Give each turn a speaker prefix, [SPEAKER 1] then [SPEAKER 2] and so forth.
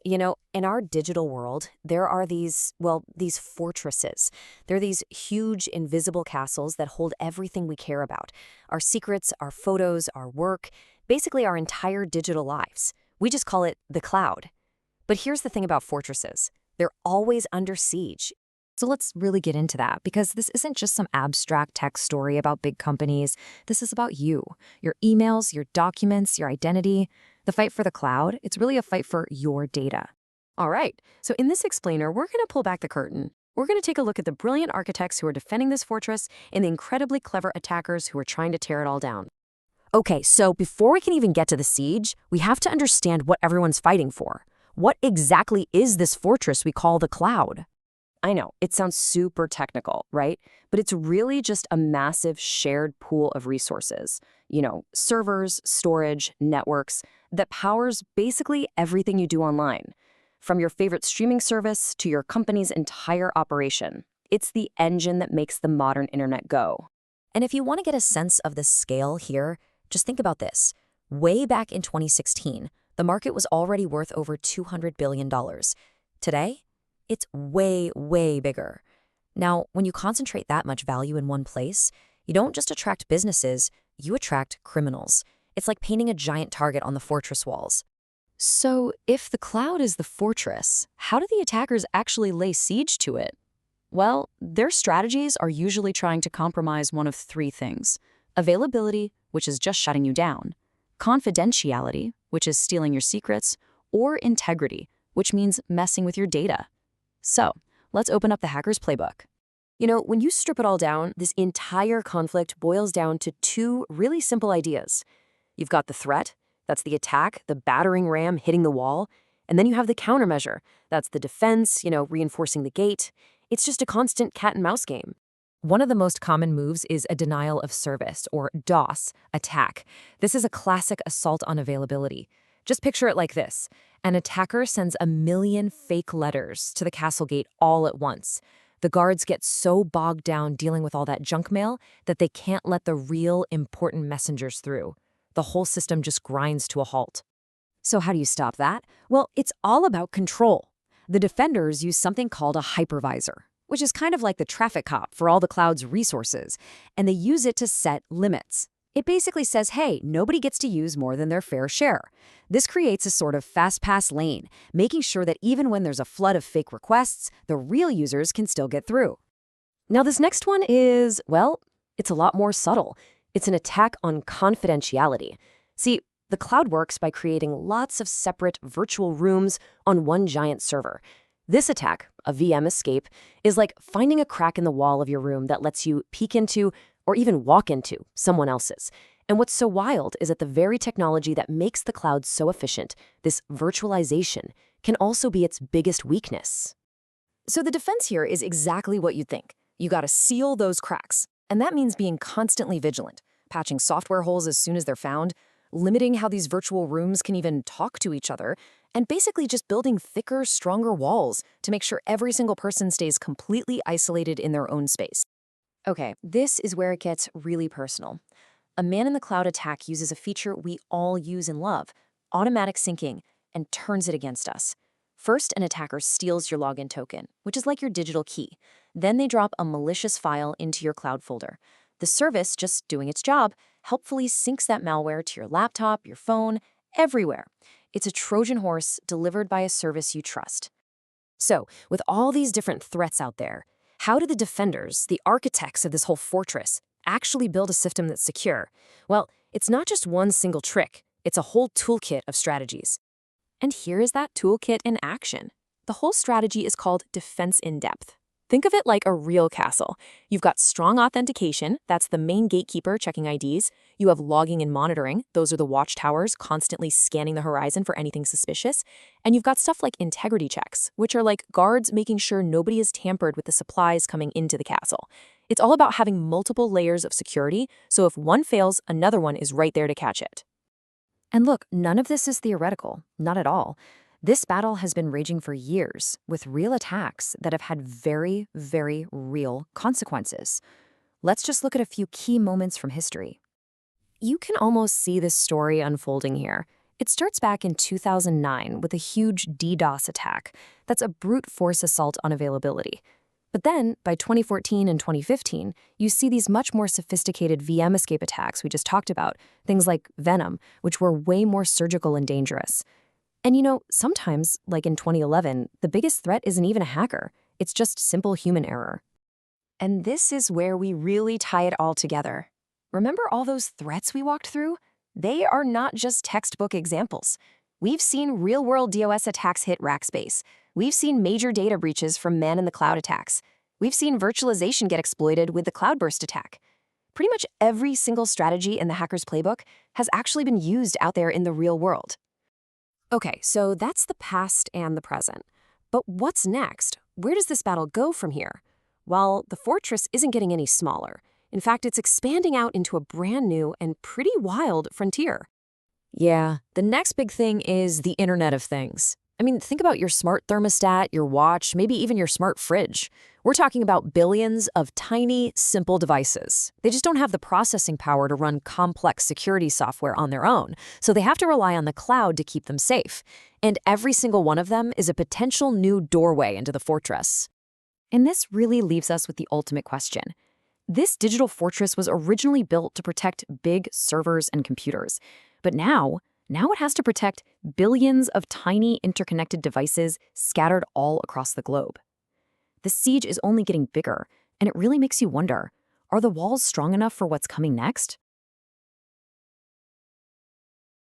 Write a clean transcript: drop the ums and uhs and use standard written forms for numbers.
[SPEAKER 1] In our digital world, there are these fortresses. They're these huge, invisible castles that hold everything we care about. Our secrets, our photos, our work, basically our entire digital lives. We just call it the cloud. But here's the thing about fortresses. They're always under siege. So let's really get into that, because this isn't just some abstract tech story about big companies. This is about you, your emails, your documents, your identity. The fight for the cloud, it's really a fight for your data. All right, so in this explainer, we're going to pull back the curtain. We're going to take a look at the brilliant architects who are defending this fortress and the incredibly clever attackers who are trying to tear it all down. Okay, so before we can even get to the siege, we have to understand what everyone's fighting for. What exactly is this fortress we call the cloud? I know, it sounds super technical, right? But it's really just a massive shared pool of resources. Servers, storage, networks, that powers basically everything you do online. From your favorite streaming service to your company's entire operation. It's the engine that makes the modern internet go. And if you want to get a sense of the scale here, just think about this. Way back in 2016, the market was already worth over $200 billion. Today, it's way, way bigger. Now, when you concentrate that much value in one place, you don't just attract businesses, you attract criminals. It's like painting a giant target on the fortress walls. So, if the cloud is the fortress, how do the attackers actually lay siege to it? Well, their strategies are usually trying to compromise one of three things: availability, which is just shutting you down; confidentiality, which is stealing your secrets; or integrity, which means messing with your data. So, let's open up the hacker's playbook. When you strip it all down, this entire conflict boils down to two really simple ideas. You've got the threat, that's the attack, the battering ram hitting the wall, and then you have the countermeasure, that's the defense, reinforcing the gate. It's just a constant cat and mouse game. One of the most common moves is a denial of service, or DOS, attack. This is a classic assault on availability. Just picture it like this. An attacker sends 1 million fake letters to the castle gate all at once. The guards get so bogged down dealing with all that junk mail that they can't let the real important messengers through. The whole system just grinds to a halt. So how do you stop that? Well, it's all about control. The defenders use something called a hypervisor, which is kind of like the traffic cop for all the cloud's resources, and they use it to set limits. It basically says, hey, nobody gets to use more than their fair share. This creates a sort of fast-pass lane, making sure that even when there's a flood of fake requests, the real users can still get through. Now, this next one is, well, it's a lot more subtle. It's an attack on confidentiality. See, the cloud works by creating lots of separate virtual rooms on one giant server. This attack, a VM escape, is like finding a crack in the wall of your room that lets you peek into or even walk into someone else's. And what's so wild is that the very technology that makes the cloud so efficient, this virtualization, can also be its biggest weakness. So the defense here is exactly what you'd think. You gotta seal those cracks. And that means being constantly vigilant, patching software holes as soon as they're found, limiting how these virtual rooms can even talk to each other, and basically just building thicker, stronger walls to make sure every single person stays completely isolated in their own space. Okay, this is where it gets really personal. A man-in-the-cloud attack uses a feature we all use and love, automatic syncing, and turns it against us. First, an attacker steals your login token, which is like your digital key. Then they drop a malicious file into your cloud folder. The service, just doing its job, helpfully syncs that malware to your laptop, your phone, everywhere. It's a Trojan horse delivered by a service you trust. So, with all these different threats out there, how do the defenders, the architects of this whole fortress, actually build a system that's secure? Well, it's not just one single trick. It's a whole toolkit of strategies. And here is that toolkit in action. The whole strategy is called defense in depth. Think of it like a real castle. You've got strong authentication, that's the main gatekeeper checking IDs. You have logging and monitoring, those are the watchtowers constantly scanning the horizon for anything suspicious. And you've got stuff like integrity checks, which are like guards making sure nobody is tampered with the supplies coming into the castle. It's all about having multiple layers of security, so if one fails, another one is right there to catch it. And look, none of this is theoretical, not at all. This battle has been raging for years, with real attacks that have had very, very real consequences. Let's just look at a few key moments from history. You can almost see this story unfolding here. It starts back in 2009 with a huge DDoS attack. That's a brute force assault on availability. But then, by 2014 and 2015, you see these much more sophisticated VM escape attacks we just talked about, things like Venom, which were way more surgical and dangerous. And sometimes, like in 2011, the biggest threat isn't even a hacker. It's just simple human error. And this is where we really tie it all together. Remember all those threats we walked through? They are not just textbook examples. We've seen real-world DOS attacks hit Rackspace. We've seen major data breaches from man-in-the-cloud attacks. We've seen virtualization get exploited with the cloudburst attack. Pretty much every single strategy in the hacker's playbook has actually been used out there in the real world. Okay, so that's the past and the present. But what's next? Where does this battle go from here? Well, the fortress isn't getting any smaller. In fact, it's expanding out into a brand new and pretty wild frontier. Yeah, the next big thing is the Internet of Things. I mean, think about your smart thermostat, your watch, maybe even your smart fridge. We're talking about billions of tiny, simple devices. They just don't have the processing power to run complex security software on their own, so they have to rely on the cloud to keep them safe. And every single one of them is a potential new doorway into the fortress. And this really leaves us with the ultimate question. This digital fortress was originally built to protect big servers and computers, but now it has to protect billions of tiny interconnected devices scattered all across the globe. The siege is only getting bigger, and it really makes you wonder, are the walls strong enough for what's coming next?